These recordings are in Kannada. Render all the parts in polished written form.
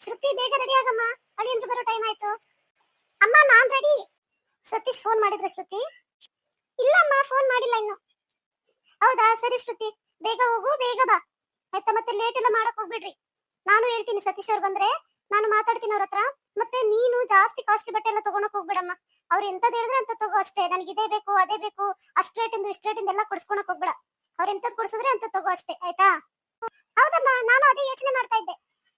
ಶ್ರುತಿ ಬೇಗ ರೆಡಿ ಆಗಮ್ಮ. ಅಳಿಯಂದ್ರು ಬರೋ ಟೈಮ್ ಆಯ್ತು. ಅಮ್ಮ ನಾನ್ ರೆಡಿ. ಸತೀಶ್ ಫೋನ್ ಮಾಡಿದ್ರ ಶ್ರುತಿ? ಇಲ್ಲಮ್ಮ ಫೋನ್ ಮಾಡಿಲ್ಲ ಇನ್ನು. ಹೌದಾ ಸರಿ ಶ್ರುತಿ, ಬೇಗ ಹೋಗು ಬೇಗ ಬಾ ಆಯ್ತಾ. ಮತ್ತೆ ಲೇಟ್ ಎಲ್ಲ ಮಾಡಕ್ ಹೋಗ್ಬಿಡ್ರಿ. ನಾನು ಹೇಳ್ತೀನಿ ಸತೀಶ್ ಅವ್ರು ಬಂದ್ರೆ ನಾನು ಮಾತಾಡ್ತೀನಿ ಅವ್ರ ಹತ್ರ. ಮತ್ತೆ ನೀನು ಜಾಸ್ತಿ ಕಾಸ್ಟ್ಲಿ ಬಟ್ಟೆ ಎಲ್ಲ ತಗೊಳಕ್ ಹೋಗ್ಬಿಡಮ್ಮ. ಅವ್ರು ಎಂತದ್ ಹೇಳಿದ್ರೆ ಅಂತ ತಗೋ ಅಷ್ಟೇ. ನನಗೆ ಇದೇ ಬೇಕು ಅದೇ ಬೇಕು ಅಷ್ಟ್ ರೇಟಿಂದು ಇಷ್ಟ್ ರೇಟಿಂದ ಎಲ್ಲ ಕೊಡ್ಸ್ಕೊಳಕ್ ಹೋಗ್ಬೇಡ. ಅವ್ರ ಎಂತದ್ ಕೊಡ್ಸಿದ್ರೆ ಅಂತ ತಗೋ ಅಷ್ಟೇ ಆಯ್ತಾ. ಹೌದಮ್ಮ, ನಾನು ಅದೇ ಯೋಚನೆ ಮಾಡ್ತಾ ಇದ್ದೆ.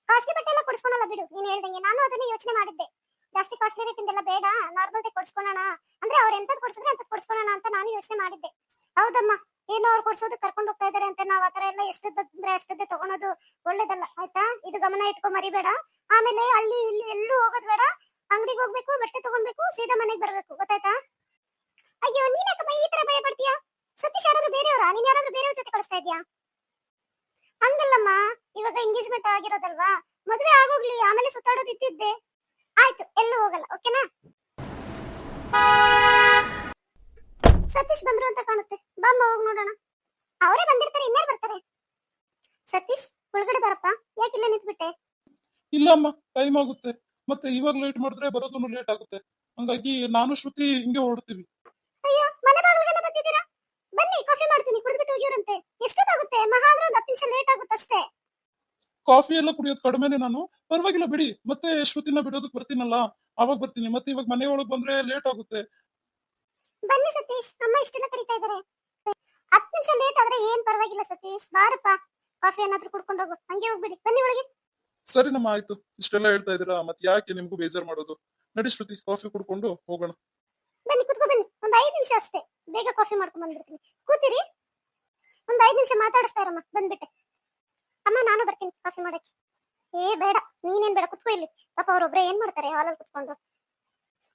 ಕಾಸ್ಟ್ಲಿ ಬಟ್ಟೆ ಎಲ್ಲ ಕೊಡ್ಸ್ಕೊಳಲ್ಲ ಬಿಡು, ನೀನ್ ಹೇಳ್ದಂಗೆ ನಾನು ಅದನ್ನೇ ಯೋಚನೆ ಮಾಡಿದ್ದೆ. ಜಾಸ್ತಿ ಕಾಸ್ಟ್ಲಿ ರೇಟಿಂದೆಲ್ಲ ಬೇಡ, ನಾರ್ಮಲ್ ಕೊಡ್ಸ್ಕೊಳೋಣ. ಅಂದ್ರೆ ಅವ್ರ ಎಂತದ್ ಕೊಡ್ಸಿದ್ರೆ ಅಂತ ಕೊಡ್ಸ್ಕೊಳೋಣ ಅಂತ ನಾನು ಯೋಚನೆ ಮಾಡಿದ್ದೆ. ಹೌದಮ್ಮ, ಏನೋ ಅವ್ರು ಕೊಡ್ಸೋದು ಕರ್ಕೊಂಡು ಹೋಗ್ತಾ ಇದಾರೆ ಅಂತ ನಾವ್ ಆತರ ಎಲ್ಲ ಎಷ್ಟದಂದ್ರೆ ಅಷ್ಟದ್ದೇ ತಗೊಳೋದು ಒಳ್ಳೇದಲ್ಲ ಆಯ್ತಾ. ಇದು ಗಮನ ಇಟ್ಕೊ ಮರಿಬೇಡ. ಆಮೇಲೆ ಅಲ್ಲಿ ಇಲ್ಲಿ ಎಲ್ಲೂ ಹೋಗೋದ್ ಬೇಡ. ಅಂಗಡಿಗೆ ಹೋಗ್ಬೇಕು, ಬಟ್ಟೆ ತಗೊಳ್ಬೇಕು, ಸೀದಾ ಮನೆಗೆ ಬರ್ಬೇಕು, ಗೊತ್ತಾಯ್ತಾ. ಅಯ್ಯೋ ನೀನ್ ಯಾಕಪ್ಪ ಈ ತರ ಭಯ ಪಡ್ತೀಯಾ? ಸತೀಶ್ ಯಾರಾದ್ರೂ ಬೇರೆಯವರಾ? ನೀನ್ ಯಾರಾದ್ರೂ ಬೇರೆಯವ್ರ ಜೊತೆ ಕಳಿಸ್ತಾ ಇದ್ಯಾ? ಹಂಗಲ್ಲಮ್ಮ, ಇವಾಗ ಎಂಗೇಜ್ಮೆಂಟ್ ಆಗಿರೋದಲ್ವಾ, ಮದುವೆ ಆಗೋಗ್ಲಿ ಆಮೇಲೆ ಸುತ್ತಾಡೋದು ಇದ್ದಿದ್ದೆ. ಆಯ್ತು, ಎಲ್ಲೂ ಹೋಗಲ್ಲ, ಓಕೆನಾ. ಸತೀಶ್ ಬಂದ್ರು ಅಂತ ಕಾಣುತ್ತೆ, ಬಾಮ್ಮ ಹೋಗ್ ನೋಡೋಣ. ಅವರೇ ಬಂದಿರ್ತಾರೆ, ಇನ್ಯಾರು ಬರ್ತಾರೆ. ಸತೀಶ್ ಒಳಗಡೆ ಬರಪ್ಪ. ಯಾಕೆ ಇಲ್ಲೇ ನಿಂತ್ಬಿಟ್ಟೆ? ಇಲ್ಲ ಅಮ್ಮ, ಟೈಮ್ ಆಗುತ್ತೆ. ಮತ್ತೆ ಇವಾಗ ಲೇಟ್ ಮಾಡಿದ್ರೆ ಬರೋದನ್ನು ಲೇಟ್ ಆಗುತ್ತೆ. ಹಂಗಾಗಿ ನಾನು ಶ್ರುತಿ ಹಿಂಗೆ ಹೊರಡ್ತೀವಿ. ಅಯ್ಯೋ, ಮನೆ ಬಾಗಿಲಿಗೆ ಬಂದಿದ್ದೀರಾ? ಬನ್ನಿ, ಕಾಫಿ ಮಾಡ್ತೀನಿ, ಕುಡಿದ್ಬಿಟ್ಟು ಹೋಗಿವ್ರಂತೆ. ಎಷ್ಟೊತ್ತಾಗುತ್ತೆ? ಮಹಾ ಅಂದ್ರೆ ಒಂದು 10 ನಿಮಿಷ ಲೇಟ್ ಆಗುತ್ತೆ ಅಷ್ಟೇ. ಕಾಫಿ ಎಲ್ಲ ಕುಡಿಯೋದು ಕಡಿಮೆನೆ ನಾನು. ಪರವಾಗಿಲ್ಲ ಬಿಡಿ. ಮತ್ತೆ ಶ್ರುತಿನ ಬಿಡೋದಕ್ಕೆ ಬರ್ತೀನಲ್ಲ, ಅವಾಗ ಬರ್ತೀನಿ. ಮತ್ತೆ ಇವಾಗ ಮನೆ ಒಳಗ್ ಬಂದ್ರೆ ಲೇಟ್ ಆಗುತ್ತೆ. ಬನ್ನಿ ಸತೀಶ್, ಅಮ್ಮ ಇಷ್ಟೆಲ್ಲ ಕರೀತಾ ಇದಾರೆ. 10 ನಿಮಿಷ ಲೇಟ್ ಆದ್ರೆ ಏನ್ ಪರವಾಗಿಲ್ಲ ಸತೀಶ್, ಬಾರಪ್ಪ. ಕಾಫಿ ಏನಾದ್ರೂ ಕುಡ್ಕೊಂಡು ಹೋಗು, ಹಂಗೆ ಹೋಗ್ಬಿಡಿ. ಬನ್ನಿ ಒಳಗೆ. ಸರಿನಮ್ಮ, ಆಯ್ತು. ಇಷ್ಟೆಲ್ಲ ಹೇಳ್ತಾ ಇದ್ದೀರಾ, ಮತ್ತೆ ಯಾಕೆ ನಿಮ್ಗೂ ಬೇಜಾರ್ ಮಾಡೋದು. ನಡಿ ಶ್ರುತಿ, ಕಾಫಿ ಕುಡ್ಕೊಂಡು ಹೋಗೋಣ. ಬನ್ನಿ ಕುತ್ಕೋ ಬನ್ನಿ, ಒಂದ್ 5 ನಿಮಿಷ ಅಷ್ಟೇ. ಬೇಗ ಕಾಫಿ ಮಾಡ್ಕೊಂಡ್ ಬಂದ್ಬಿಡ್ತೀನಿ, ಕೂತಿರಿ. ಒಂದ್ 5 ನಿಮಿಷ ಮಾತಾಡಿಸ್ತಾ ಇರಮ್ಮ, ಬಂದ್ಬಿಟ್ಟೆ. ಅಮ್ಮ ನಾನು ಬರ್ತೀನಿ ಕಾಫಿ ಮಾಡಕ್ಕೆ. ಏ ಬೇಡ, ನೀನೇನ್ ಬೇಡ, ಕುತ್ಕೋ ಇಲ್ಲಿ. ಪಾಪ ಅವ್ರೊಬ್ರೆ ಏನ್ ಮಾಡ್ತಾರೆ ಹಾಲಲ್ಲಿ ಕುತ್ಕೊಂಡು.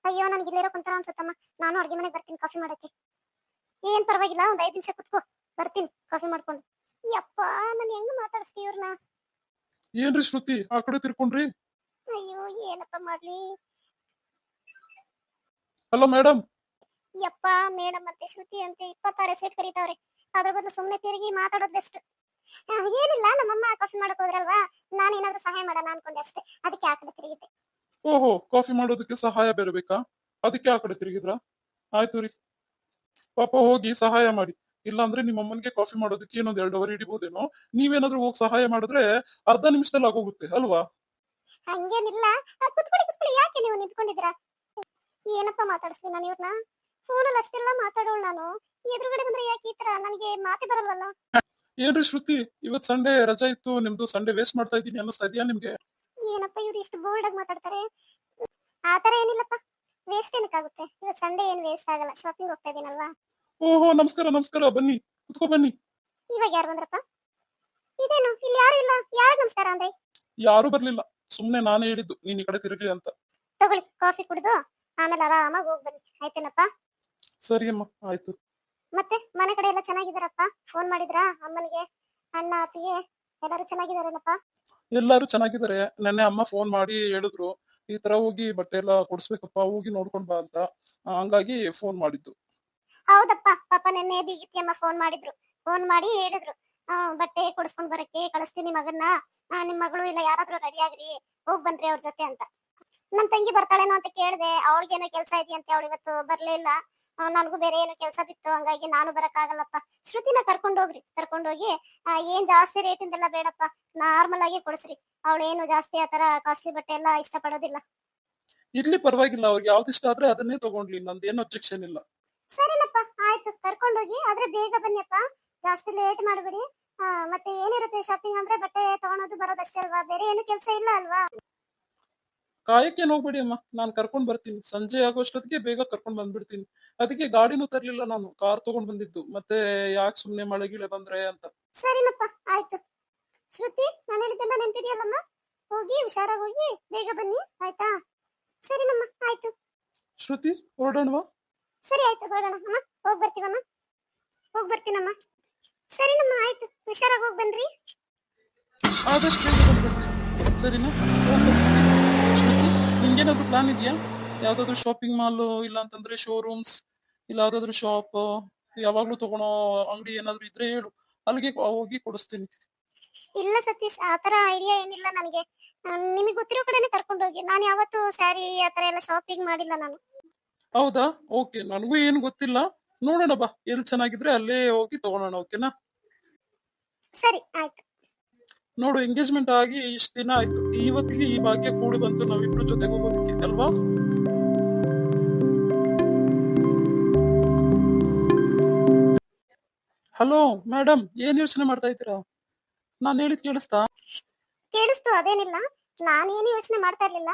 ಅಯ್ಯೋ ನನ್ಗೆ ಇಲ್ಲಿರೋ ಕೊಂತರ ಅನ್ಸುತ್ತಮ್ಮ. ನಾನು ಅಡ್ಗೆ ಮನೆಗೆ ಬರ್ತೀನಿ ಕಾಫಿ ಮಾಡಕ್ಕೆ. ಏನ್ ಪರವಾಗಿಲ್ಲ, ಒಂದ್ 5 ನಿಮಿಷ ಕುತ್ಕೋ, ಬರ್ತೀನಿ ಕಾಫಿ ಮಾಡ್ಕೊಂಡು. ಯಪ್ಪ, ನಾನು ಹೆಂಗ್ ಮಾತಾಡಿಸ್ತೀವಿ ಇವ್ರನ್ನ. ಏನ್ರಿ ಶ್ರುತಿ, ಆ ಕಡೆ ತಿರ್ಕೊಂಡ್ರಿ? ಅಯ್ಯೋ ಏನಪ್ಪ ಮಾಡ್ಲಿ. Hello madam. ಯಪ್ಪ, ಮೇಡಮ್ ಮತ್ತೆ ಶ್ರುತಿ ಅಂತೆ 26 ಸೆಟ್ ಕರೀತಾವ್ರೆ. ಅದ್ರ ಬದಲು ಸುಮ್ನೆ ತಿರುಗಿ ಮಾತಾಡೋದು ಬೆಸ್ಟ್. ಏನಿಲ್ಲ, ನಮ್ಮಮ್ಮ ಕಾಫಿ ಮಾಡಕ್ ಹೋದ್ರಲ್ವಾ, ನಾನು ಏನಾದ್ರೂ ಸಹಾಯ ಮಾಡೋಣ ಅನ್ಕೊಂಡೆ ಅಷ್ಟೇ, ಅದಕ್ಕೆ ಆ ಕಡೆ ತಿರುಗಿದ್ದೆ. ಓಹೋ, ಕಾಫಿ ಮಾಡೋದಕ್ಕೆ ಸಹಾಯ ಬೇರೆ ಬೇಕಾ? ಅದಕ್ಕೆ ಆ ಕಡೆ ತಿರುಗಿದ್ರಾ? ಆಯ್ತು ರೀ, ಪಾಪ ಹೋಗಿ ಸಹಾಯ ಮಾಡಿ. ಇಲ್ಲಾಂದ್ರೆ ನಿಮ್ಮ ಅಮ್ಮನ್ಗೆ ಕಾಫಿ ಮಾಡೋದಕ್ಕೆ ಇನ್ನೊಂದ್ 2 ಅವರ್ ಹಿಡಿಬೋದೇನೋ. ನೀವೇನಾದ್ರೂ ಹೋಗಿ ಸಹಾಯ ಮಾಡಿದ್ರೆ ಅರ್ಧ ನಿಮಿಷದಲ್ಲಿ ಆಗೋಗುತ್ತೆ ಅಲ್ವಾ? ಹಂಗೇನಿಲ್ಲ. ಕುತ್ಕೊಳ್ಳಿ ಕುತ್ಕೊಳ್ಳಿ, ಯಾಕೆ ನೀವು ನಿಂತ್ಕೊಂಡಿದ್ದೀರಾ? ಏನಪ್ಪ ಮಾತಾಡಿಸ್ತೀನಿ ನಾನು ಇವ್ರನ್ನ? ಫೋನಲ್ಲಿ ಅಷ್ಟೆಲ್ಲ ಮಾತಾಡೋಳು ನಾನು, ಎದುರುಗಡೆ ಬಂದ್ರೆ ಯಾಕೆ ಈ ತರ? ನನಗೆ ಮಾತೆ ಬರಲ್ವಲ್ಲ. ಏನ್ರಿ ಶ್ರುತಿ, ಇವತ್ ಸಂಡೇ ರಜಾ ಇತ್ತು, ನಿಮ್ದು ಸಂಡೇ ವೇಸ್ಟ್ ಮಾಡ್ತಾ ಇದ್ದೀನಿ ಅನ್ನಿಸ್ತಾ ಇದೆಯಾ ನಿಮ್ಗೆ? ಏನಪ್ಪ ಇವ್ರು ಇಷ್ಟು ಬೋಲ್ಡ್ ಆಗಿ ಮಾತಾಡ್ತಾರೆ? ಆತರ ಏನಿಲ್ಲಪ್ಪ, ವೇಸ್ಟ್ ಏನಕ್ಕಾಗುತ್ತೆ? ಇವತ್ತು ಸಂಡೇ ಏನ್ ವೇಸ್ಟ್ ಆಗಲ್ಲ, ಶಾಪಿಂಗ್ ಹೋಗ್ತಾ ಇದೀನಲ್ವಾ. ಓಹೋ, ನಮಸ್ಕಾರ ನಮಸ್ಕಾರ, ಬನ್ನಿ ಕುತ್ಕೋ ಬನ್ನಿ. ಇವಾಗ ಯಾರು ಬಂದ್ರಪ್ಪ? ಇದೇನು ಇಲ್ಲಿ ಯಾರು ಇಲ್ಲ? ಯಾರು ನಮಸ್ಕಾರ ಅಂದ್ರೆ? ಯಾರು ಬರ್ಲಿಲ್ಲ, ಸುಮ್ನೆ ನಾನೇ ಹೇಳಿದ್ದು ನೀನ್ ಈ ಕಡೆ ತಿರುಗಿ ಅಂತ. ತಗೊಳ್ಳಿ, ಕಾಫಿ ಕುಡಿದು ಆಮೇಲೆ ಆರಾಮಾಗಿ ಹೋಗಿ ಬನ್ನಿ, ಆಯ್ತೇನಪ್ಪ? ಸರಿ ಅಮ್ಮ, ಆಯ್ತು. ಮತ್ತೆ ಮನೆ ಕಡೆ ಎಲ್ಲ ಚೆನ್ನಾಗಿದಾರಪ್ಪ? ಫೋನ್ ಮಾಡಿದ್ರಾ ಅಮ್ಮನಿಗೆ, ಅಣ್ಣ ಅತ್ತಿಗೆ ಎಲ್ಲರೂ ಚೆನ್ನಾಗಿದಾರೇನಪ್ಪ? ಎಲ್ಲಾರು ಚೆನ್ನಾಗಿದ್ದಾರೆ. ನೆನ್ನೆ ಅಮ್ಮ ಫೋನ್ ಮಾಡಿ ಹೇಳಿದ್ರು, ಈ ತರ ಹೋಗಿ ಬಟ್ಟೆ ಎಲ್ಲ ಕೊಡ್ಸ್ಬೇಕಪ್ಪ, ಹೋಗಿ ನೋಡ್ಕೊಂಡ್ ಬಾ ಅಂತ. ಹಂಗಾಗಿ ಫೋನ್ ಮಾಡಿದ್ದು. ಹೌದಪ್ಪ, ಪಾಪ ನೆನ್ನೆ ಬೀಗಿತಿ ಅಮ್ಮ ಫೋನ್ ಮಾಡಿದ್ರು. ಫೋನ್ ಮಾಡಿ ಹೇಳಿದ್ರು, ಬಟ್ಟೆ ಕೊಡಿಸ್ಕೊಂಡ್ ಬರಕ್ಕೆ ಕಳಿಸ್ತೀನಿ ಮಗನ್ನ, ನಿಮ್ ಮಗಳು ಇಲ್ಲ ಯಾರಾದ್ರೂ ರೆಡಿ ಆಗ್ರಿ, ಹೋಗ್ ಬನ್ರಿ ಅವ್ರ ಜೊತೆ ಅಂತ. ನನ್ ತಂಗಿ ಬರ್ತಾಳೇನೋ ಅಂತ ಕೇಳ್ದೆ, ಅವಳಿಗೇನೋ ಕೆಲ್ಸ ಇದೆಯಂತೆ, ಅವಳು ಇವತ್ತು ಬರ್ಲೇ ಇಲ್ಲ. ನನಗೂ ಬೇರೆ ಏನೋ ಕೆಲ್ಸ ಬಿತ್ತು, ಹಂಗಾಗಿ ನಾನು ಬರಕ್ಕಾಗಲ್ಲಪ್ಪ. ಶ್ರುತಿನ ಕರ್ಕೊಂಡೋಗಿ ಏನ್ ಜಾಸ್ತಿ ರೇಟಿಂದೆಲ್ಲ ಬೇಡಪ್ಪ, ನಾರ್ಮಲ್ ಆಗಿ ಕೊಡಿಸ್ರಿ. ಅವಳೇನು ಜಾಸ್ತಿ ಆತರ ಕಾಸ್ಟ್ಲಿ ಬಟ್ಟೆ ಎಲ್ಲ ಇಷ್ಟ ಪಡೋದಿಲ್ಲ. ಇರ್ಲಿ ಪರವಾಗಿಲ್ಲ, ಅವ್ರಿಗೆ ಯಾವ್ದು ಇಷ್ಟ ಆದ್ರೆ ಅದನ್ನೇ ತಗೊಂಡ್ಲಿ, ನಂದೇನು ಅಬ್ಜೆಕ್ಷನ್ ಇಲ್ಲ. ಸರಿನಪ್ಪ, ಆಯ್ತು ಕರ್ಕೊಂಡೋಗಿ, ಆದ್ರೆ ಬೇಗ ಬನ್ನಿಯಪ್ಪ, ಜಾಸ್ತಿ ಲೇಟ್ ಮಾಡಬೇಡಿ. ಮತ್ತೆ ಏನಿರುತ್ತೆ ಶಾಪಿಂಗ್ ಅಂದ್ರೆ ಬಟ್ಟೆ ತಗೊಳೋದು ಬರೋದಷ್ಟೇ ಅಲ್ವಾ, ಬೇರೆ ಏನು ಕೆಲಸ ಇಲ್ಲ ಅಲ್ವಾ? ಕಾಯಕ್ಕೇನ್ ಹೋಗ್ಬೇಡಿ ಅಮ್ಮ, ನಾನ್ ಕರ್ಕೊಂಡ್ ಬರ್ತೀನಿ. ಸಂಜೆ ಆಗೋಷ್ಟೊತ್ತಿಗೆ ಬೇಗ ಕರ್ಕೊಂಡ್ ಬಂದ್ಬಿಡ್ತೀನಿ. ಅದಕ್ಕೆ ಗಾಡಿನೂ ತರ್ಲಿಲ್ಲ, ನಾನು ಕಾರ್ ತಗೊಂಡ್ ಬಂದಿದ್ದು. ಮತ್ತೆ ಯಾಕೆ ಸುಮ್ನೆ ಮಳೆ ಗಿಳೆ ಬಂದ್ರೆ ಅಂತ. ಸರಿನಪ್ಪ, ಆಯ್ತು. ಶ್ರುತಿ, ನಾನು ಹೇಳಿದ್ದೆಲ್ಲ ನೆನ್ಪಿದೆಯಲ್ಲಮ್ಮ? ಹೋಗಿ ಹುಷಾರಾಗಿ ಹೋಗಿ ಬೇಗ ಬನ್ನಿ, ಆಯ್ತಾ? ಸರಿನಮ್ಮ, ಆಯ್ತು. ಶ್ರುತಿ, ಹೊರಡೋಣವಾ? ಸರಿ ಆಯ್ತು, ಹೊರಡೋಣ ಅಮ್ಮ. ಹೋಗ್ ಬರ್ತೀವಮ್ಮ, ಹೋಗ್ ಬರ್ತೀನಮ್ಮ. ಸರಿನಮ್ಮ, ಆಯ್ತು, ಹುಷಾರಾಗಿ ಹೋಗ್ ಬನ್ರಿ. ಆದಷ್ಟು ಬೇಗ ಬಂದ್ಬಿಡ್ತೀನಿ, ಸರಿನಾ? ಶ್ರುತಿ, ನಿಂಗೇನಾದ್ರು ಪ್ಲಾನ್ ಇದೆಯಾ? ಯಾವ್ದಾದ್ರು ಶಾಪಿಂಗ್ ಮಾಲ್, ಇಲ್ಲ ಅಂತಂದ್ರೆ ಶೋರೂಮ್ಸ್, ಇಲ್ಲ ಯಾವ್ದಾದ್ರು ಶಾಪ್, ಯಾವಾಗ್ಲೂ ತಗೊಳೋ ಅಂಗಡಿ ಏನಾದ್ರು ಇದ್ರೆ ಹೇಳು, ಅಲ್ಲಿಗೆ ಹೋಗಿ ಕೊಡಿಸ್ತೀನಿ. ಇಲ್ಲ ಸತೀಶ್, ಆತರ ಐಡಿಯಾ ಏನಿಲ್ಲ ನನಗೆ. ನಿಮಗೆ ಗೊತ್ತಿರೋ ಕಡೆನೆ ಕರ್ಕೊಂಡು ಹೋಗಿ. ನಾನು ಯಾವತ್ತೂ ಸ್ಯಾರಿ ಆತರ ಎಲ್ಲ ಶಾಪಿಂಗ್ ಮಾಡಿಲ್ಲ ನಾನು. ಹೌದಾ? ಓಕೆ, ನನಗೂ ಏನು ಗೊತ್ತಿಲ್ಲ. ನೋಡೋಣ ಬಾ, ಎಲ್ಲಿ ಚೆನ್ನಾಗಿದ್ರೆ ಅಲ್ಲೇ ಹೋಗಿ ತಗೊಳೋಣ. ಓಕೆನಾ? ಸರಿ ಆಯ್ತು. ನೋಡು, ಎಂಗೇಜ್ಮೆಂಟ್ ಆಗಿ ಇಷ್ಟ ದಿನ ಆಯ್ತು, ಇವತ್ತಿಗೆ ಈ ಭಾಗ್ಯ ಕೂಡಿ ಬಂತು ನಾವಿಬ್ರು ಜೊತೆಗೆ ಹೋಗೋದಕ್ಕೆ ಅಲ್ವಾ? ಹಲೋ ಮೇಡಮ್, ಏನ್ ಯೋಚನೆ ಮಾಡ್ತಾ ಇದ್ದೀರಾ? ನಾನು ಹೇಳಿದ್ ಕೇಳಿಸ್ತಾ? ಕೇಳಿಸ್ತು, ಅದೇನಿಲ್ಲ. ನಾನೇನು ಯೋಚನೆ ಮಾಡ್ತಾ ಇರ್ಲಿಲ್ಲ.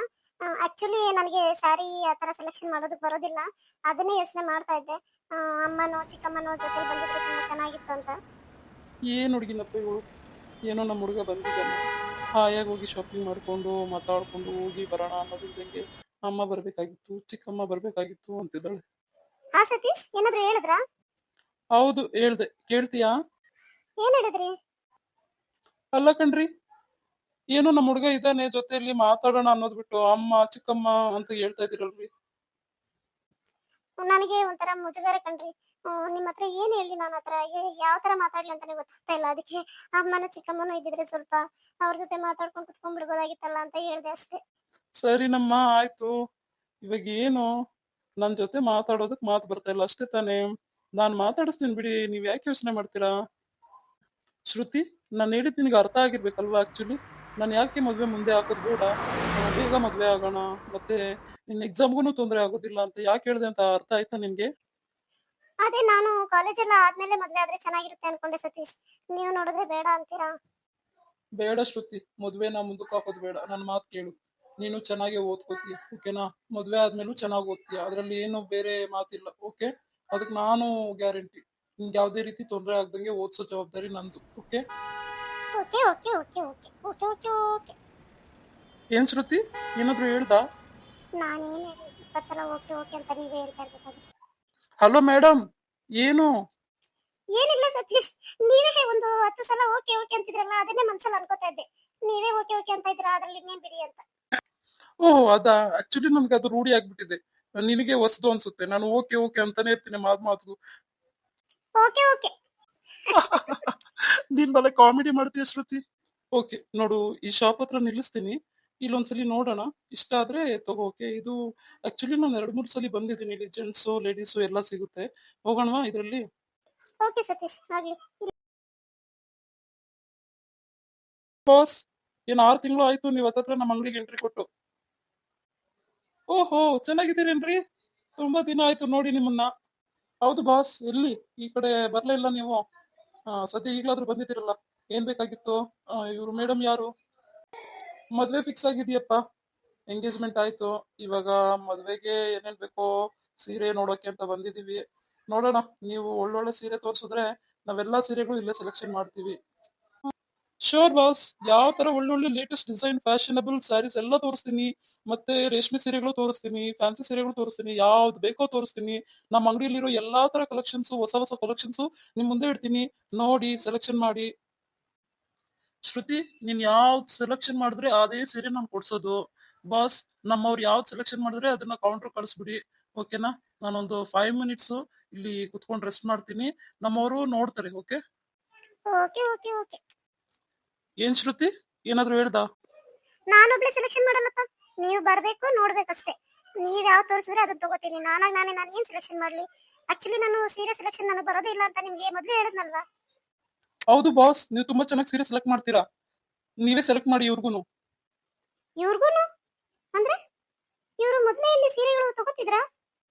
ಆಕ್ಚುಲಿ ನನಗೆ ಸ್ಯಾರಿ ಆತರ ಸೆಲೆಕ್ಷನ್ ಮಾಡೋದಕ್ಕೆ ಬರೋದಿಲ್ಲ. ಅದನ್ನೇ ಯೋಚನೆ ಮಾಡ್ತಾ ಇದ್ದೆ. ಅಮ್ಮನೋ ಚಿಕ್ಕಮ್ಮನೋ ಜೊತೆ ಬಂದಿದ್ರೆ ತುಂಬಾ ಚೆನ್ನಾಗಿತ್ತು ಅಂತ. ಏನ್ ಹುಡುಗಿನಪ್ಪ ಇವಳು, ಏನೋ ನಮ್ಮ ಹುಡುಗ ಬಂದಿದ್ದಾನೆ, ಹಾಯಾಗಿ ಹೋಗಿ ಶಾಪಿಂಗ್ ಮಾಡ್ಕೊಂಡು ಮಾತಾಡ್ಕೊಂಡು ಹೋಗಿ ಬರೋಣ ಅನ್ನೋದಿಲ್ದಂಗೆ ಅಮ್ಮ ಬರ್ಬೇಕಾಗಿತ್ತು, ಚಿಕ್ಕಮ್ಮ ಬರ್ಬೇಕಾಗಿತ್ತು ಅಂತಿದ್ದಾಳೆ. ಹಾ ಸತೀಶ್, ಏನಾದ್ರು ಹೇಳಿದ್ರಾ? ಹೌದು ಹೇಳ್ದೆ, ಕೇಳ್ತೀಯಾ? ಏನ್ ಹೇಳಿದ್ರಿ? ಅಲ್ಲ ಕಣ್ರಿ, ಏನೋ ನಮ್ಮ ಹುಡುಗ ಇದ್ದಾನೆ ಜೊತೆಯಲ್ಲಿ ಮಾತಾಡೋಣ ಅನ್ನೋದ್ ಬಿಟ್ಟು ಅಮ್ಮ ಚಿಕ್ಕಮ್ಮ ಅಂತ ಹೇಳ್ತಾ ಇದೀರಲ್ರಿ. ನನಗೆ ಒಂಥರ ಮುಜುಗರ ಕಣ್ರಿ. ನಿಮ್ಮ ಹತ್ರ ಏನ್ ಹೇಳಿ, ನನ್ನ ಹತ್ರ ಯಾವ ತರ ಮಾತಾಡ್ಲಿ ಅಂತಾನೆ ಗೊತ್ತಾಗ್ತಾ ಇಲ್ಲ. ಅದಕ್ಕೆ ಅಮ್ಮನೂ ಚಿಕ್ಕಮ್ಮನೂ ಇದ್ದಿದ್ರೆ ಸ್ವಲ್ಪ ಅವ್ರ ಜೊತೆ ಮಾತಾಡ್ಕೊಂಡು ಕುತ್ಕೊಂಡ್ ಬಿಡ್ಬೋದಾಗಿತ್ತಲ್ಲ ಅಂತ ಹೇಳ್ದೆ ಅಷ್ಟೇ. ಸರಿನಮ್ಮ, ಆಯ್ತು. ಇವಾಗ ಏನು, ನನ್ ಜೊತೆ ಮಾತಾಡೋದಕ್ ಮಾತು ಬರ್ತಾ ಇಲ್ಲ ಅಷ್ಟೇ ತಾನೇ? ನಾನ್ ಮಾತಾಡಿಸ್ತೀನಿ ಬಿಡಿ, ನೀವ್ ಯಾಕೆ ಯೋಚನೆ ಮಾಡ್ತೀರಾ? ಶ್ರುತಿ, ನಾನು ಹೇಳಿದ್ ನಿನಗೆ ಅರ್ಥ ಆಗಿರ್ಬೇಕಲ್ವಾ? ಆಕ್ಚುಲಿ ನಾನು ಯಾಕೆ ಮದ್ವೆ ಮುಂದೆ ಹಾಕೋದ್ ಬೇಡ, ಬೇಗ ಮದ್ವೆ ಆಗೋಣ, ಮತ್ತೆ ನಿನ್ ಎಕ್ಸಾಮ್ಗೂ ತೊಂದರೆ ಆಗೋದಿಲ್ಲ ಅಂತ ಯಾಕೆ ಹೇಳ್ದೆ ಅಂತ ಅರ್ಥ ಆಯ್ತಾ ನಿನ್ಗೆ? ಅದೇ ನಾನು ಕಾಲೇಜ್ ಎಲ್ಲ ಆದ್ಮೇಲೆ ಮದ್ವೆ ಆದ್ರೆ ಚೆನ್ನಾಗಿರುತ್ತೆ ಅನ್ಕೊಂಡೆ ಸತೀಶ್. ನೀವು ನೋಡಿದ್ರೆ ಬೇಡ ಅಂತೀರಾ. ಬೇಡ ಶ್ರುತಿ, ಮದ್ವೆನ ಮುಂದಕ್ಕೆ ಹಾಕೋದ್ ಬೇಡ. ನನ್ನ ಮಾತು ಕೇಳು, ನೀನು ಚೆನ್ನಾಗಿ ಓದ್ಕೋತೀಯ, ಓಕೆನಾ? ಮದ್ವೆ ಆದ್ಮೇಲೂ ಚೆನ್ನಾಗಿ ಓದ್ತೀಯ, ಅದ್ರಲ್ಲಿ ಏನು ಬೇರೆ ಮಾತಿಲ್ಲ. ಓಕೆ, ಅದಕ್ಕೆ ನಾನು ಗ್ಯಾರಂಟಿ. ನಿಂಗೆ ಯಾವ್ದೇ ರೀತಿ ತೊಂದರೆ ಆಗ್ದಂಗೆ ಓದ್ಸೋ ಜವಾಬ್ದಾರಿ ನಂದು. Okay? Okay okay okay okay okay okay okay. ಏನ್ ಶ್ರುತಿ, ಏನಾದ್ರು ಹೇಳ್ದಾ? ನಾನೇನ್ ಹೇಳಿ 20 ಸಲ ಓಕೆ ಓಕೆ ಅಂತ ನೀವೇ ಹೇಳ್ತಾ ಇರ್ಬೇಕಾದ್ರೆ. ಹಲೋ ಮೇಡಮ್, ಏನು? ಏನಿಲ್ಲ ಸತೀಶ್, ನೀವೇ ಒಂದು 10 ಸಲ ಓಕೆ ಓಕೆ ಅಂತಿದ್ರಲ್ಲ, ಅದನ್ನೇ ಮನ್ಸಲ್ಲಿ ಅನ್ಕೋತಾ ಇದ್ದೆ. ನೀವೇ ಓಕೆ ಓಕೆ ಅಂತ ಇದ್ರ, ಅದ್ರಲ್ಲಿ ಇನ್ನೇನ್ ಬಿಡಿ ಅಂತ. ಓಹ್ ಅದಾ, ಆಕ್ಚುಲಿ ನನ್ಗೆ ಅದು ರೂಢಿ ಆಗ್ಬಿಟ್ಟಿದೆ. ನಿನಗೆ ಹೊಸದು ಅನ್ಸುತ್ತೆ, ನಾನು ಓಕೆ ಓಕೆ ಅಂತಾನೆ ಇರ್ತೀನಿ ಮಾತು. Okay okay. ನೀನ್ ಬಲೆ ಕಾಮಿಡಿ ಮಾಡ್ತೀಯ ಶ್ರುತಿ. ಓಕೆ ನೋಡು, ಈ ಶಾಪ್ ಹತ್ರ ನಿಲ್ಲಿಸ್ತೀನಿ, ಇಲ್ಲೊಂದ್ಸಲಿ ನೋಡೋಣ, ಇಷ್ಟ ಆದ್ರೆ ತಗೋಕೆ. ಇದು ಆಕ್ಚುಲಿ ನಾನು 2-3 ಸಲ ಬಂದಿದ್ದೀನಿ, ಇಲ್ಲಿ ಜೆಂಟ್ಸು ಲೇಡೀಸು ಎಲ್ಲ ಸಿಗುತ್ತೆ. ಹೋಗೋಣವಾ ಇದ್ರಲ್ಲಿ? ಓಕೆ ಸತೀಶ್, ಆಗ್ಲಿ. ಬಾಸ್, ಏನ್ 6 ತಿಂಗಳು ಆಯ್ತು ನೀವ್ ಹತ್ತತ್ರ ನಮ್ಮ ಅಂಗಡಿಗೆ ಎಂಟ್ರಿ ಕೊಟ್ಟು. ಓಹೋ, ಚೆನ್ನಾಗಿದ್ದೀರೇನ್ರಿ? ತುಂಬಾ ದಿನ ಆಯ್ತು ನೋಡಿ ನಿಮ್ಮನ್ನ. ಹೌದು ಬಾಸ್, ಎಲ್ಲಿ ಈ ಕಡೆ ಬರ್ಲೇ ಇಲ್ಲ ನೀವು? ಸದ್ಯ ಈಗ್ಲಾದ್ರೂ ಬಂದಿದ್ದೀರಲ್ಲ, ಏನ್ ಬೇಕಾಗಿತ್ತು? ಇವ್ರು ಮೇಡಮ್ ಯಾರು? ಮದ್ವೆ ಫಿಕ್ಸ್ ಆಗಿದೆಯಪ್ಪ, ಎಂಗೇಜ್ಮೆಂಟ್ ಆಯ್ತು. ಇವಾಗ ಮದ್ವೆಗೆ ಏನೇನ್ ಬೇಕೋ ಸೀರೆ ನೋಡೋಕೆ ಅಂತ ಬಂದಿದೀವಿ. ನೋಡೋಣ, ನೀವು ಒಳ್ಳೊಳ್ಳೆ ಸೀರೆ ತೋರ್ಸಿದ್ರೆ ನಾವೆಲ್ಲಾ ಸೀರೆಗಳು ಇಲ್ಲೇ ಸೆಲೆಕ್ಷನ್ ಮಾಡ್ತೀವಿ. ಶೋರ್ ಬಾಸ್, ಯಾವ ತರ ಒಳ್ಳೊಳ್ಳೆ ಲೇಟೆಸ್ಟ್ ಡಿಸೈನ್ ಫ್ಯಾಷನಬಲ್ ಸ್ಯಾರೀಸ್ ಎಲ್ಲ ತೋರಿಸ್ತೀನಿ. ಮತ್ತೆ ರೇಷ್ಮೆ ಸೀರೆಗಳು ತೋರಿಸ್ತೀನಿ, ಫ್ಯಾನ್ಸಿ ಸೀರೆಗಳು ತೋರಿಸ್ತೀನಿ, ಯಾವ್ದು ಬೇಕೋ ತೋರಿಸ್ತೀನಿ. ನಮ್ಮ ಅಂಗಡಿಯಲ್ಲಿರೋ ಎಲ್ಲಾ ತರ ಕಲೆಕ್ಷನ್ಸ್, ಹೊಸ ಹೊಸ ಕಲೆಕ್ಷನ್ಸ್ ನಿಮ್ ಮುಂದೆ ಇಡ್ತೀನಿ, ನೋಡಿ ಸೆಲೆಕ್ಷನ್ ಮಾಡಿ. ಶ್ರುತಿ, ನೀನ್ ಯಾವ್ದ್ ಸೆಲೆಕ್ಷನ್ ಮಾಡಿದ್ರೆ ಅದೇ ಸೀರೆ ನಾನು ಕೊಡ್ಸೋದು. ಬಾಸ್, ನಮ್ಮವ್ರು ಯಾವ್ದ್ ಸೆಲೆಕ್ಷನ್ ಮಾಡಿದ್ರೆ ಅದನ್ನ ಕೌಂಟರ್ ಕಳಿಸ್ಬಿಡಿ, ಓಕೆನಾ? ನಾನೊಂದು 5 ಮಿನಿಟ್ಸ್ ಇಲ್ಲಿ ಕುತ್ಕೊಂಡು ರೆಸ್ಟ್ ಮಾಡ್ತೀನಿ, ನಮ್ಮವರು ನೋಡ್ತಾರೆ. ಓಕೆ? Okay okay okay. ಏನ್ ಶ್ರುತಿ, ಏನಾದ್ರು ಹೇಳ್ದಾ? ನಾನೊಬ್ಳೆ ಸೆಲೆಕ್ಷನ್ ಮಾಡಲ್ಲಪ್ಪ, ನೀವು ಬರ್ಬೇಕು ನೋಡ್ಬೇಕಷ್ಟೇ. ನೀವ್ ಯಾವ ತೋರಿಸಿದ್ರೆ ಅದನ್ನ ತಗೋತೀನಿ. ನಾನು ಏನ್ ಸೆಲೆಕ್ಷನ್ ಮಾಡ್ಲಿ? ಆಕ್ಚುಲಿ ನಾನು ಸೀರೆ ಸೆಲೆಕ್ಷನ್ ನನಗೆ ಬರೋದೇ ಇಲ್ಲ ಅಂತ ನಿಮ್ಗೆ ಮೊದಲೇ ಹೇಳಿದ್ನಲ್ವಾ. ಹೌದು ಬಾಸ್, ನೀವು ತುಂಬಾ ಚೆನ್ನಾಗಿ ಸೀರೆ ಸೆಲೆಕ್ಟ್ ಮಾಡ್ತೀರಾ. ನೀವೇ ಸೆಲೆಕ್ಟ್ ಮಾಡಿ ಇವ್ರಿಗೂನು. ಇವ್ರಿಗೂನು ಅಂದ್ರೆ ಇವ್ರು ಮೊದಲೇ ಇಲ್ಲಿ ಸೀರೆಗಳು ತಗೋತಿದ್ರಾ?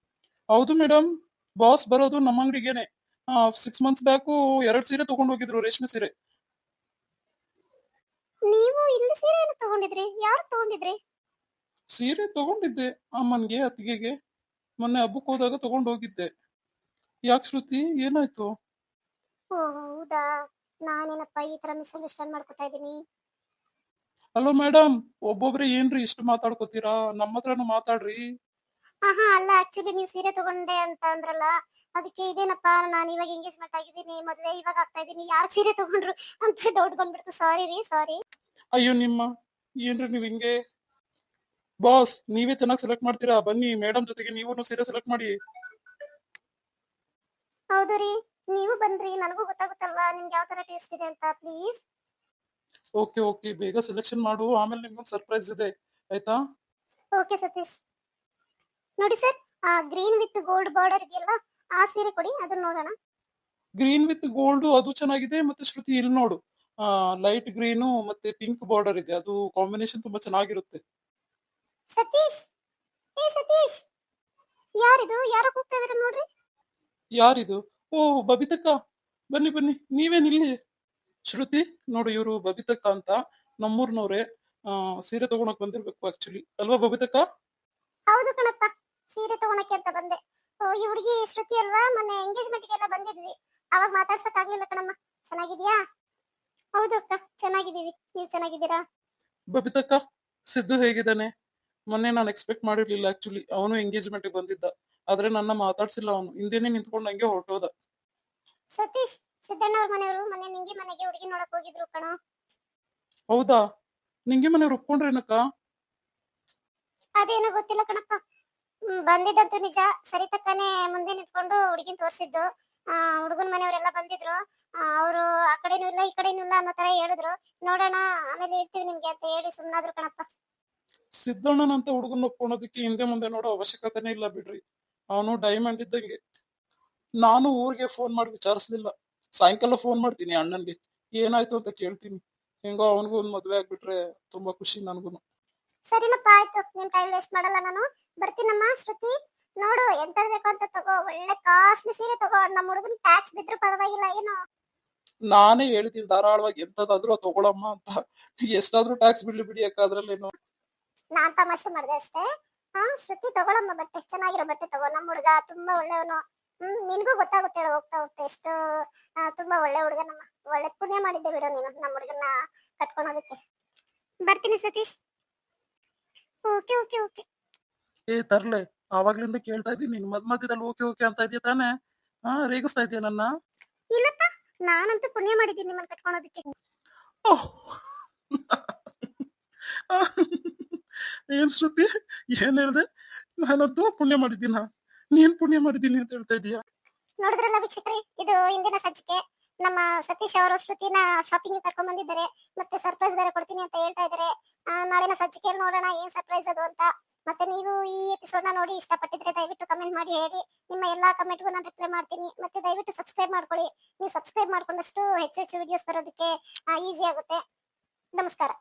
ಹೌದು ಮೇಡಮ್, ಬಾಸ್ ಬರೋದು ನಮ್ಮ ಅಂಗಡಿಗೇನೆ. 6 ಮಂತ್ಸ್ ಬ್ಯಾಕು 2 ಸೀರೆ ತಗೊಂಡ್ ಹೋಗಿದ್ರು, ರೇಷ್ಮೆ ಸೀರೆ. ನೀವು ಇಲ್ಲಿ ಸೀರೆಯನ್ನು ತಗೊಂಡಿದ್ರಿ? ಯಾರು ತಗೊಂಡಿದ್ರಿ? ಸೀರೆ ತಗೊಂಡಿದ್ದೆ ಅಮ್ಮನ್ಗೆ ಅತ್ತಿಗೆಗೆ, ಮೊನ್ನೆ ಹಬ್ಬಕ್ಕೆ ಹೋದಾಗ ತಗೊಂಡ್ ಹೋಗಿದ್ದೆ. ಯಾಕೆ ಶ್ರುತಿ, ಏನಾಯ್ತು? ಓ ಹೌದಾ, ನಾನೇನಪ್ಪ ಈ ತರ ಮಿಸ್ಅಂಡರ್ಸ್ಟ್ಯಾಂಡ್ ಮಾಡ್ಕೊತಾ ಇದೀನಿ. ಹಲೋ ಮೇಡಮ್, ಒಬ್ಬೊಬ್ರೆ ಏನ್ರಿ ಇಷ್ಟು ಮಾತಾಡ್ಕೋತೀರಾ? ನಮ್ಮ ಹತ್ರನು ಮಾತಾಡ್ರಿ. ಆಹಾ ಅಲ್ಲ, ಆಕ್ಚುಲಿ ನೀವು ಸೀರೆ ತಗೊಂಡೆ ಅಂತ ಅಂದ್ರಲ್ಲ, ಅದಕ್ಕೆ ಇದೇನಪ್ಪ, ನಾನು ಇವಾಗ ಎಂಗೇಜ್ಮೆಂಟ್ ಆಗಿದ್ದೀನಿ, ಮದ್ವೆ ಇವಾಗ ಆಗ್ತಾ ಇದೀನಿ, ಯಾರು ಸೀರೆ ತಗೊಂಡ್ರು ಅಂತ ಡೌಟ್ ಬಂದ್ಬಿಡ್ತು. ಸಾರಿ ರೀ, ಸಾರಿ. ಅಯ್ಯೋ ನಿಮ್ಮ, ಏನ್ರಿ ನೀವ್ ಹಿಂಗೆ? ಬಾಸ್, ನೀವೇ ಚೆನ್ನಾಗಿ ಸೆಲೆಕ್ಟ್ ಮಾಡ್ತೀರಾ, ಬನ್ನಿ ಮೇಡಮ್ ಜೊತೆಗೆ ನೀವು ಸೀರೆ ಸೆಲೆಕ್ಟ್ ಮಾಡಿ. ಹೌದು ರೀ, ನೀವು ಬನ್ರಿ, ನನಗೂ ಗೊತ್ತಾಗುತ್ತಲ್ವಾ ನಿಮ್ಗೆ ಯಾವ ತರ ಟೇಸ್ಟ್ ಇದೆ ಅಂತ. ಪ್ಲೀಸ್. ಓಕೆ ಓಕೆ, ಬೇಗ ಸೆಲೆಕ್ಷನ್ ಮಾಡು, ಆಮೇಲೆ ನಿಮ್ಗೊಂದು ಸರ್ಪ್ರೈಸ್ ಇದೆ, ಆಯ್ತಾ? ಓಕೆ ಸತೀಶ್. ನೋಡಿ ಸರ್, ಆ ಗ್ರೀನ್ ವಿತ್ ಗೋಲ್ಡ್ ಬಾರ್ಡರ್ ಇದೆಯಲ್ವಾ, ಆ ಸೀರೆ ಕೊಡಿ, ಅದನ್ನ ನೋಡೋಣ. ಗ್ರೀನ್ ವಿತ್ ಗೋಲ್ಡ್ ಅದು ಚೆನ್ನಾಗಿದೆ. ಮತ್ತೆ ಶ್ರುತಿ ಇಲ್ಲಿ ನೋಡು, ಲೈಟ್ ಗ್ರೀನು ಮತ್ತೆ ಪಿಂಕ್ ಬಾರ್ಡರ್ ಇದೆ, ಅದು ಕಾಂಬಿನೇಷನ್ ತುಂಬಾ ಚೆನ್ನಾಗಿರುತ್ತೆ. ಸತೀಶ್, ಏ ಸತೀಶ್, ಯಾರಿದು? ಯಾರೋ ಕೂಗ್ತಾ ಇದಾರೆ ನೋಡ್ರಿ. ಯಾರಿದು? ಓ, ಬಬಿತಕ್ಕ, ಬನ್ನಿ ಬನ್ನಿ, ನೀವೇನಿಲ್ಲಿ? ಶ್ರುತಿ, ನೋಡು, ಇವರು ಬಬಿತಕ್ಕ ಅಂತ, ನಮ್ಮೂರ್ನವ್ರೆ. ಸೀರೆ ತಗೊಳಕ್ ಬಂದಿರ್ಬೇಕು ಆಕ್ಚುಲಿ, ಅಲ್ವಾ ಬಬಿತಕ್ಕ? ಹೌದು ಕಣಪ್ಪ, ಸೀರೆ ತಗೊಳಕ್ಕೆ ಅಂತ ಬಂದೆ. ಓ, ಈ ಹುಡುಗಿ ಶ್ರುತಿ ಅಲ್ವಾ? ಮೊನ್ನೆ ಎಂಗೇಜ್ಮೆಂಟ್ ಗೆಲ್ಲ ಬಂದಿದ್ವಿ, ಅವಾಗ ಮಾತಾಡ್ಸಕ್ ಆಗ್ಲಿಲ್ಲ ಕಣಮ್ಮ. ಚೆನ್ನಾಗಿದ್ಯಾ? ಹೌದು ಅಕ್ಕ, ಚೆನ್ನಾಗಿದ್ದೀವಿ. ನೀವು ಚೆನ್ನಾಗಿದ್ದೀರಾ? ಬಬಿತಕ್ಕ, ಸಿದ್ದು ಹೇಗಿದ್ದಾನೆ? ಮೊನ್ನೆ ನಾನು ಎಕ್ಸ್ಪೆಕ್ಟ್ ಮಾಡಿರ್ಲಿಲ್ಲ ಆಕ್ಚುಲಿ, ಅವನು ಎಂಗೇಜ್ಮೆಂಟ್ ಬಂದಿದ್ದ, ಆದ್ರೆ ನನ್ನ ಮಾತಾಡ್ಸಿಲ್ಲ ಅವನು, ಹಿಂದೆನೆ ನಿಂತ್ಕೊಂಡು ನಂಗೆ ಹೊರಟೋದ. ಸತೀಶ್, ಸಿದ್ದಣ್ಣವ್ರ ಮನೆಯವರು ಮೊನ್ನೆ ನಿಂಗಿ ಮನೆಗೆ ಹುಡುಗಿ ನೋಡಕ್ ಹೋಗಿದ್ರು ಕಣೋ. ಹೌದಾ? ನಿಂಗೆ ಮನೆ ಒಪ್ಕೊಂಡ್ರೇನಕ್ಕ? ಅದೇನೋ ಗೊತ್ತಿಲ್ಲ ಕಣಪ್ಪ. ಬಂದಿದ್ದಂತೂ ನಿಜ. ಸರಿ ತಕ್ಕನೆ ಮುಂದೆ ನಿಂತ್ಕೊಂಡು ಹುಡುಗಿನ ತೋರಿಸಿದ್ದು. ಹುಡುಗನ ಮನೆಯವರೆಲ್ಲ ಬಂದಿದ್ರು. ಅವರು ಆ ಕಡೆನೂ ಇಲ್ಲ ಈ ಕಡೆನೂ ಇಲ್ಲ ಅನ್ನೋ ತರ ಹೇಳಿದ್ರು. ನೋಡೋಣ, ಆಮೇಲೆ ಹೇಳ್ತೀವಿ ನಿಮ್ಗೆ ಅಂತ ಹೇಳಿ ಸುಮ್ಮನಾದ್ರು ಕಣಪ್ಪ. ಸಿದ್ದಣ್ಣನಂತ ಹುಡುಗನ ಒಪ್ಕೊಳೋದಕ್ಕೆ ಹಿಂದೆ ಮುಂದೆ ನೋಡೋ ಅವಶ್ಯಕತೆನೇ ಇಲ್ಲ ಬಿಡ್ರಿ, ಅವನು ಡೈಮಂಡ್ ಇದ್ದಂಗೆ. ನಾನು ಊರಿಗೆ ಫೋನ್ ಮಾಡಿ ವಿಚಾರಿಸ್ಲಿಲ್ಲ, ಸಾಯಂಕಾಲ ಫೋನ್ ಮಾಡ್ತೀನಿ ಅಣ್ಣನ್ಗೆ, ಏನಾಯ್ತು ಅಂತ ಕೇಳ್ತೀನಿ. ಹೆಂಗೋ ಅವನಿಗೂ ಒಂದು ಮದ್ವೆ ಆಗ್ಬಿಟ್ರೆ ತುಂಬಾ ಖುಷಿ ನನ್ಗೂನು. ಸರಿನಪ್ಪ, ಆಯ್ತು. ನಿಮ್ ಟೈಮ್ ವೇಸ್ಟ್ ಮಾಡಲ್ಲ ನಾನು. ಬರ್ತೀನಮ್ಮ. ಶ್ರುತಿ, ನೋಡು, ಎಂತದ್ ಬೇಕು ಅಂತ ತಗೋ. ಒಳ್ಳೆ ಕಾಸ್ಟ್ಲಿ ಸೀರೆ ತಗೋ. ನಮ್ಮ ಹುಡುಗನ್ ಟ್ಯಾಕ್ಸ್ ಬಿದ್ರು ಪರವಾಗಿಲ್ಲ ಏನು. ನಾನೇ ಹೇಳ್ತೀನಿ ಧಾರಾಳವಾಗಿ ಎಂತದಾದ್ರೂ ತಗೊಳಮ್ಮ ಅಂತ, ಎಷ್ಟಾದ್ರೂ ಟ್ಯಾಕ್ಸ್ ಬಿಡ್ಲಿ ಬಿಡಿ ಅಕ್ಕ, ಅದ್ರಲ್ಲೇನು. ನಾನ್ ತಮಾಷೆ ಮಾಡ್ದೆ ಅಷ್ಟೇ. ಶ್ರುತಿ, ತಗೊಳಮ್ಮ ಬಟ್ಟೆ, ಚೆನ್ನಾಗಿರೋ ಬಟ್ಟೆ ತಗೋ. ನಮ್ಮ ಹುಡುಗ ತುಂಬಾ ಒಳ್ಳೆಯವನು. ನಿನ್ಗೂ ಗೊತ್ತಾಗುತ್ತೆ ಹೇಳು, ಹೋಗ್ತಾ ಹೋಗ್ತಾ ಎಷ್ಟು ತುಂಬಾ ಒಳ್ಳೆ ಹುಡುಗ. ನಮ್ಮ ಒಳ್ಳೆ ಪುಣ್ಯ ಮಾಡಿದ್ದೆ ಬಿಡು ನೀನು ನಮ್ಮ ಹುಡುಗನ್ನ ಕಟ್ಕೊಳೋದಕ್ಕೆ. ಬರ್ತೀನಿ ಸತೀಶ್. Okay okay okay. ಏ ತರ್ಲೆ, ಆವಾಗ್ಲಿಂದ ಕೇಳ್ತಾ ಇದ್ದೀನಿ, ನೀನ್ ಮಧ್ಯದಲ್ಲಿ ಓಕೆ ಓಕೆ ಅಂತ ಇದೆಯಾ ತಾನೇ? ರೇಗಿಸ್ತಾ ಇದೆಯಾ ನನ್ನ? ಇಲ್ಲಪ್ಪ, ನಾನಂತೂ ಪುಣ್ಯ ಮಾಡಿದ್ದೀನಿ ನಿಮ್ಮನ್ನ ಕಟ್ಕೊಳೋದಕ್ಕೆ. ಓಹ್! ಏನ್ ಶ್ರುತಿ, ಏನ್ ಹೇಳ್ದೆ? ನಾನಂತೂ ಪುಣ್ಯ ಮಾಡಿದ್ದೀನ? ನೀನ್ ಪುಣ್ಯ ಮಾಡಿದ್ದೀನಿ ಅಂತ ಹೇಳ್ತಾ ಇದೀಯಾ? ನೋಡಿದ್ರಲ್ಲ ವೀಕ್ಷಕರೇ, ಇದು ಇಂದಿನ ಸಂಚಿಕೆ. ನಮ್ಮ ಸತೀಶ್ ಅವರು ಶ್ರುತಿನ ಶಾಪಿಂಗ್ ಕರ್ಕೊಂಡ್ ಬಂದಿದ್ದಾರೆ. ಮತ್ತೆ ಸರ್ಪ್ರೈಸ್ ಬೇರೆ ಕೊಡ್ತೀನಿ ಅಂತ ಹೇಳ್ತಾ ಇದ್ದಾರೆ. ನಾಳಿನ ಸಂಚಿಕೆಯಲ್ಲಿ ನೋಡೋಣ ಏನ್ ಸರ್ಪ್ರೈಸ್ ಅದು ಅಂತ. ಮತ್ತೆ ನೀವು ಈ ಎಪಿಸೋಡ್ ನ ನೋಡಿ ಇಷ್ಟಪಟ್ಟಿದ್ರೆ ದಯವಿಟ್ಟು ಕಮೆಂಟ್ ಮಾಡಿ ಹೇಳಿ. ನಿಮ್ಮ ಎಲ್ಲಾ ಕಮೆಂಟ್ಗೂ ನಾನು ರಿಪ್ಲೈ ಮಾಡ್ತೀನಿ. ಮತ್ತೆ ದಯವಿಟ್ಟು ಸಬ್ಸ್ಕ್ರೈಬ್ ಮಾಡ್ಕೊಳ್ಳಿ. ನೀವು ಸಬ್ಸ್ಕ್ರೈಬ್ ಮಾಡ್ಕೊಂಡಷ್ಟು ಹೆಚ್ಚು ಹೆಚ್ಚು ವಿಡಿಯೋಸ್ ಬರೋದಕ್ಕೆ ಈಸಿ ಆಗುತ್ತೆ. ನಮಸ್ಕಾರ.